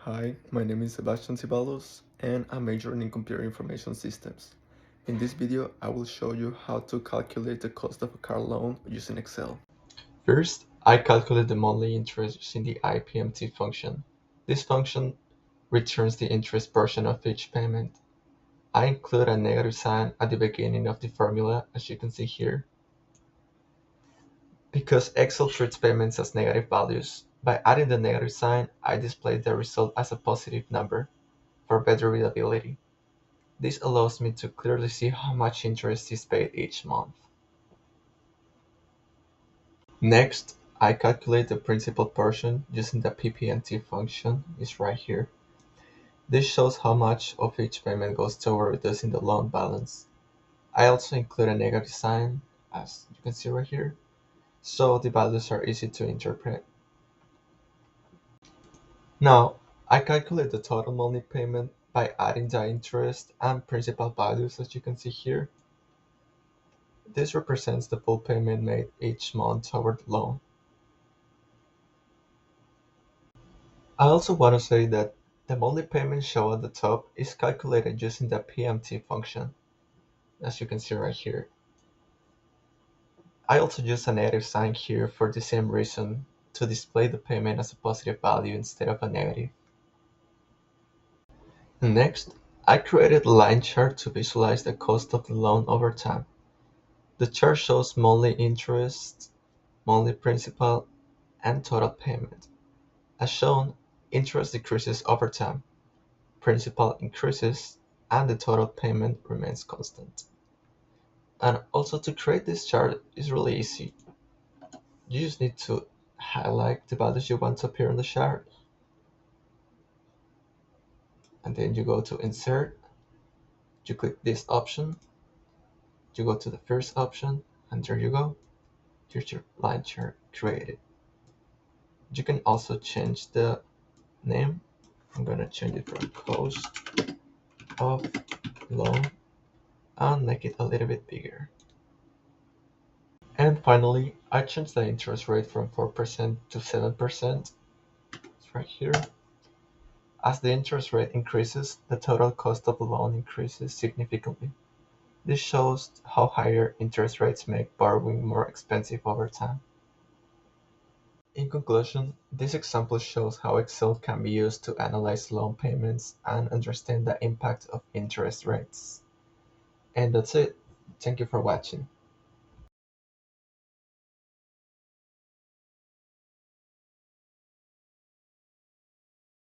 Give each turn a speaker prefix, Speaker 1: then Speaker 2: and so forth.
Speaker 1: Hi, my name is Sebastian Cibalos and I'm majoring in computer information systems. In this video, I will show you how to calculate the cost of a car loan using Excel. First, I calculate the monthly interest using the IPMT function. This function returns the interest portion of each payment. I include a negative sign at the beginning of the formula, as you can see here. Because Excel treats payments as negative values, by adding the negative sign, I display the result as a positive number for better readability. This allows me to clearly see how much interest is paid each month. Next, I calculate the principal portion using the PPNT function, is right here. This shows how much of each payment goes toward reducing the loan balance. I also include a negative sign, as you can see right here, so the values are easy to interpret. Now, I calculate the total monthly payment by adding the interest and principal values, as you can see here. This represents the full payment made each month toward the loan. I also want to say that the monthly payment shown at the top is calculated using the PMT function, as you can see right here. I also use a negative sign here for the same reason, to display the payment as a positive value instead of a negative. And next, I created a line chart to visualize the cost of the loan over time. The chart shows monthly interest, monthly principal, and total payment. As shown, interest decreases over time, principal increases, and the total payment remains constant. And also, to create this chart is really easy. You just need to highlight the values you want to appear on the chart, and then you go to Insert, you click this option, you go to the first option, and there you go. Here's your line chart created. You can also change the name. I'm gonna change it from cost of loan and make it a little bit bigger. And finally, I changed the interest rate from 4% to 7%. It's right here. As the interest rate increases, the total cost of the loan increases significantly. This shows how higher interest rates make borrowing more expensive over time. In conclusion, this example shows how Excel can be used to analyze loan payments and understand the impact of interest rates. And that's it. Thank you for watching.